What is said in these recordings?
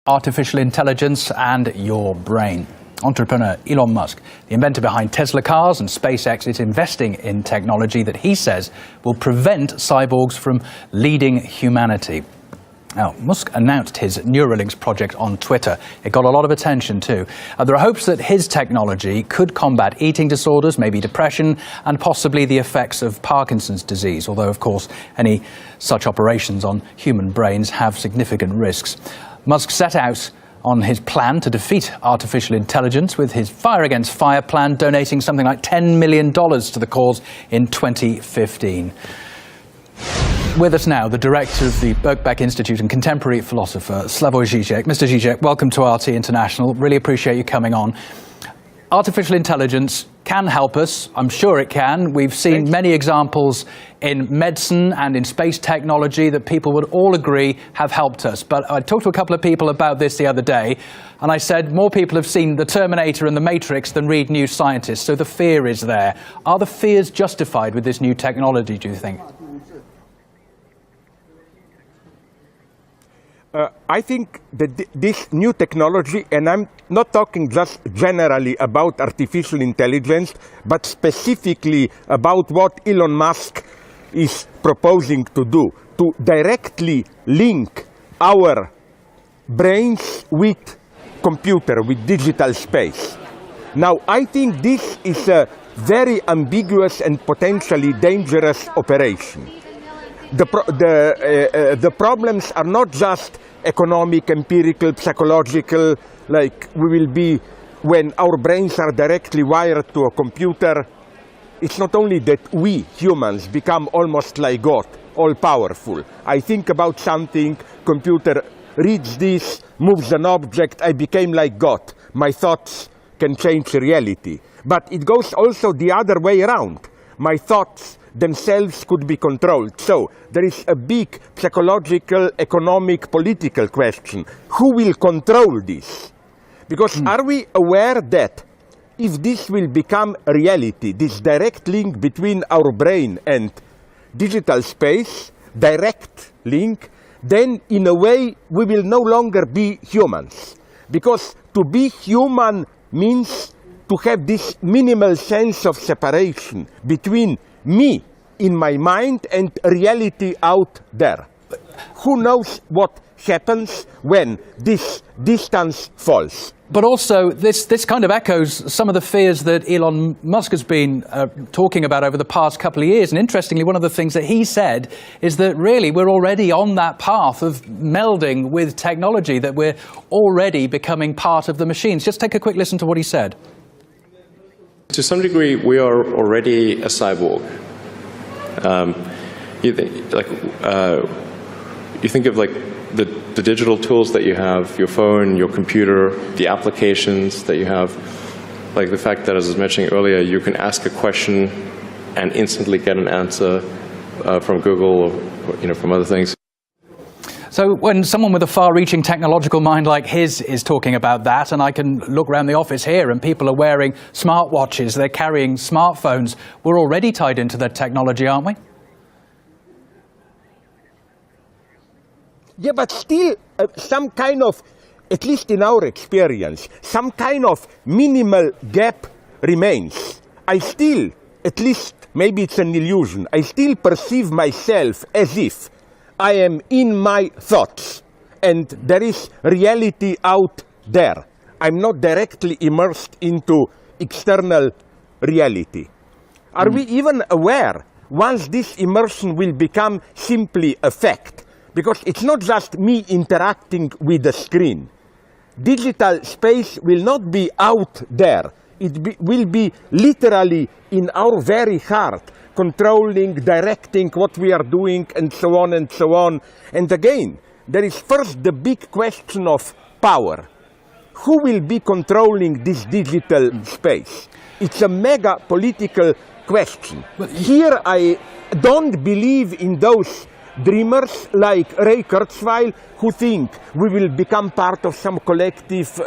artificial intelligence and your brain. Entrepreneur Elon Musk, the inventor behind Tesla cars and SpaceX, is investing in technology that he says will prevent cyborgs from leading humanity. Now, Musk announced his Neuralinks project on Twitter. It got a lot of attention too. There are hopes that his technology could combat eating disorders, maybe depression, and possibly the effects of Parkinson's disease, although, of course, any such operations on human brains have significant risks. Musk set out on his plan to defeat artificial intelligence with his Fire Against Fire plan, donating something like $10 million to the cause in 2015. With us now, the director of the Birkbeck Institute and contemporary philosopher, Slavoj Zizek. Mr. Zizek, welcome to RT International. Really appreciate you coming on. Artificial intelligence can help us. I'm sure it can. We've seen many examples in medicine and in space technology that people would all agree have helped us. But I talked to a couple of people about this the other day, and I said more people have seen The Terminator and The Matrix than read New Scientist, so the fear is there. Are the fears justified with this new technology, do you think? I think that this new technology, and I'm not talking just generally about artificial intelligence, but specifically about what Elon Musk is proposing to do, to directly link our brains with computer, with digital space. Now, I think this is a very ambiguous and potentially dangerous operation. The problems are not just economic, empirical, psychological, like we will be when our brains are directly wired to a computer. It's not only that we humans become almost like God, all-powerful. I think about something, computer reads this, moves an object, I became like God. My thoughts can change reality. But it goes also the other way around. My thoughts themselves could be controlled. So there is a big psychological, economic, political question. Who will control this? Because are we aware that if this will become a reality, this direct link between our brain and digital space, direct link, then in a way we will no longer be humans. Because to be human means to have this minimal sense of separation between me in my mind and reality out there. Who knows what happens when this distance falls? But also, this kind of echoes some of the fears that Elon Musk has been talking about over the past couple of years. And interestingly, one of the things that he said is that really we're already on that path of melding with technology, that we're already becoming part of the machines. Just take a quick listen to what he said. To some degree, we are already a cyborg. You think of like the digital tools that you have, your phone, your computer, the applications that you have, like the fact that, as I was mentioning earlier, you can ask a question and instantly get an answer from Google or from other things. So when someone with a far-reaching technological mind like his is talking about that, and I can look around the office here and people are wearing smartwatches, they're carrying smartphones, we're already tied into that technology, aren't we? Yeah, but still some kind of, at least in our experience, some kind of minimal gap remains. I still, at least maybe it's an illusion, I still perceive myself as if I am in my thoughts, and there is reality out there. I'm not directly immersed into external reality. Are we even aware once this immersion will become simply a fact? Because it's not just me interacting with the screen. Digital space will not be out there. It will be literally in our very heart, controlling, directing what we are doing, and so on and so on. And again, there is first the big question of power. Who will be controlling this digital space? It's a mega political question. Here I don't believe in those dreamers like Ray Kurzweil who think we will become part of some collective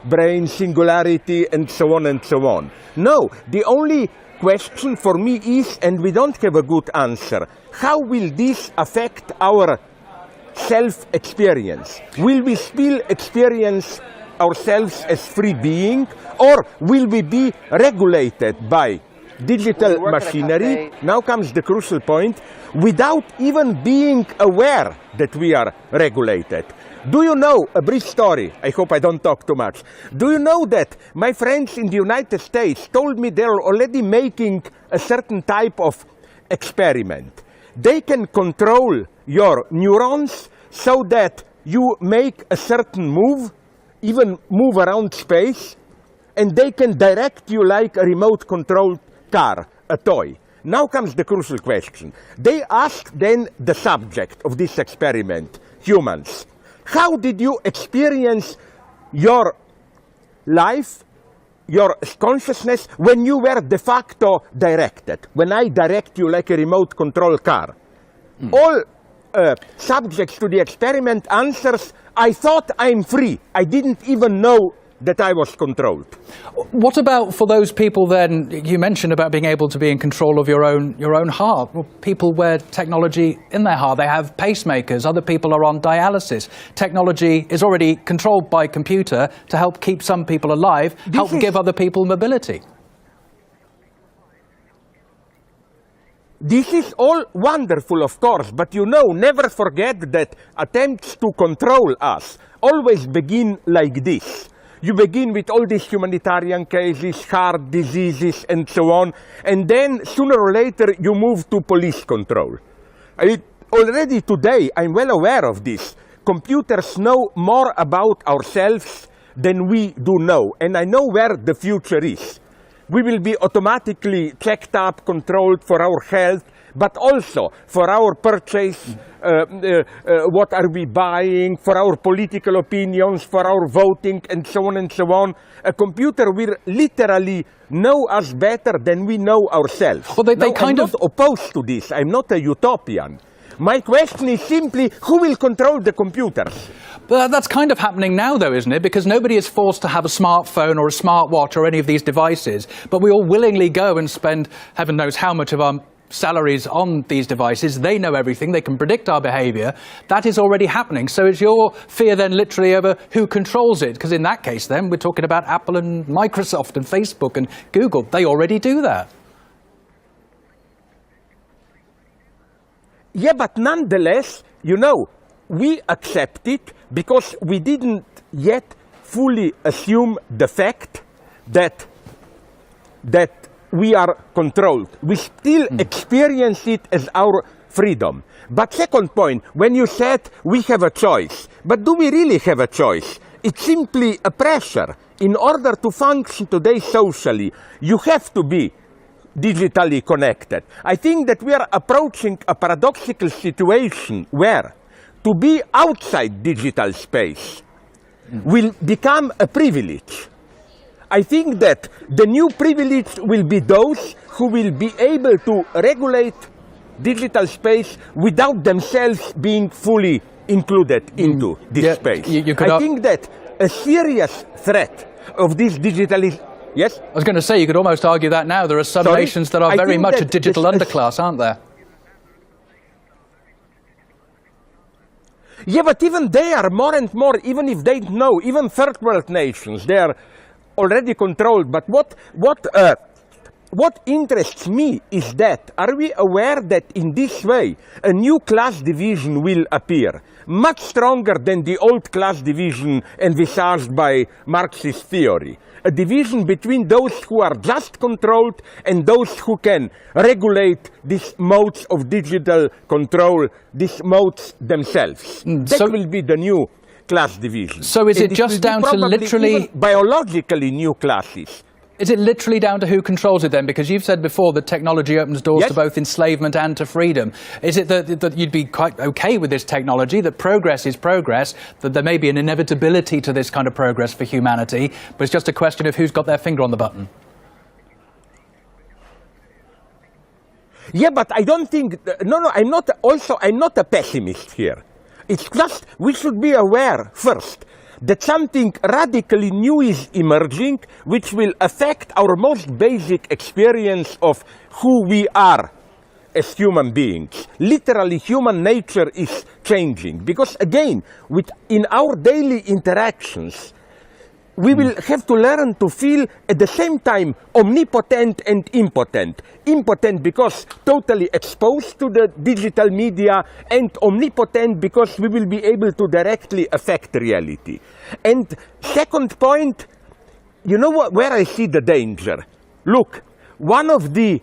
brain singularity and so on and so on. No, the only question for me is, and we don't have a good answer, how will this affect our self-experience? Will we still experience ourselves as free being, or will we be regulated by digital machinery? Now comes the crucial point, without even being aware that we are regulated. Do you know, a brief story, I hope I don't talk too much. Do you know that my friends in the United States told me they're already making a certain type of experiment? They can control your neurons so that you make a certain move, even move around space, and they can direct you like a remote-controlled car, a toy. Now comes the crucial question. They asked then the subject of this experiment, humans, how did you experience your life, your consciousness, when you were de facto directed, when I direct you like a remote control car? All subjects to the experiment answers, I thought I'm free. I didn't even know that I was controlled. What about for those people then, you mentioned about being able to be in control of your own heart? Well, people wear technology in their heart. They have pacemakers. Other people are on dialysis. Technology is already controlled by computer to help keep some people alive, help give other people mobility. This is all wonderful, of course, but you know, never forget that attempts to control us always begin like this. You begin with all these humanitarian cases, heart diseases, and so on, and then sooner or later you move to police control. Already today, I'm well aware of this. Computers know more about ourselves than we do know, and I know where the future is. We will be automatically checked up, controlled for our health, but also for our purchase, what are we buying, for our political opinions, for our voting, and so on and so on. A computer will literally know us better than we know ourselves. Well, I'm not opposed to this. I'm not a utopian. My question is simply, who will control the computers? But that's kind of happening now, though, isn't it? Because nobody is forced to have a smartphone or a smartwatch or any of these devices, but we all willingly go and spend heaven knows how much of our salaries on these devices. They know everything. They can predict our behavior. That is already happening. So is your fear then literally over who controls it? Because in that case, then, we're talking about Apple and Microsoft and Facebook and Google. They already do that. Yeah, but nonetheless, you know, we accept it because we didn't yet fully assume the fact that we are controlled. We still experience it as our freedom. But second point, when you said we have a choice, but do we really have a choice? It's simply a pressure. In order to function today socially, you have to be digitally connected. I think that we are approaching a paradoxical situation where to be outside digital space will become a privilege. I think that the new privilege will be those who will be able to regulate digital space without themselves being fully included into this space. I think that a serious threat of this digitalization. Yes? I was going to say, you could almost argue that now. There are some nations that are very much a digital underclass, aren't there? Yeah, but even they are more and more, even if they know, even third world nations, they are already controlled. But what interests me is that, are we aware that in this way a new class division will appear, much stronger than the old class division envisaged by Marxist theory? A division between those who are just controlled and those who can regulate these modes of digital control, these modes themselves. That will be the new class division. So is it just down to literally biologically new classes? Is it literally down to who controls it then? Because you've said before that technology opens doors to both enslavement and to freedom. Is it that you'd be quite okay with this technology, that progress is progress, that there may be an inevitability to this kind of progress for humanity, but it's just a question of who's got their finger on the button? Yeah, but I don't think... No, I'm not a pessimist here. It's just we should be aware first that something radically new is emerging, which will affect our most basic experience of who we are as human beings. Literally, human nature is changing. Because again, in our daily interactions, we will have to learn to feel at the same time omnipotent and impotent. Impotent because totally exposed to the digital media, and omnipotent because we will be able to directly affect reality. And second point, you know where I see the danger? Look, one of the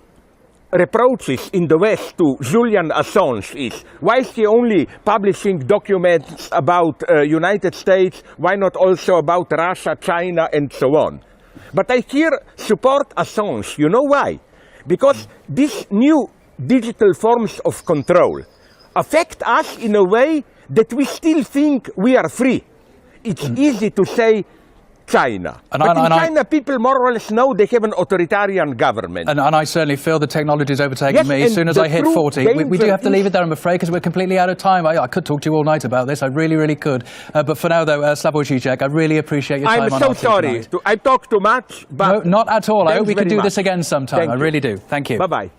reproaches in the West to Julian Assange is, why is he only publishing documents about United States, why not also about Russia, China, and so on? But I here support Assange. You know why? Because these new digital forms of control affect us in a way that we still think we are free. It's easy to say China. But in China, people more or less know they have an authoritarian government. And I certainly feel the technology is overtaking me as soon as I hit 40. We do have to leave it there, I'm afraid, because we're completely out of time. I could talk to you all night about this. I really, really could. But for now, though, Slavoj Zizek, I really appreciate your time. I'm so sorry. I talk too much. But no, not at all. I hope we can do this again sometime. I really do. Thank you. Bye-bye.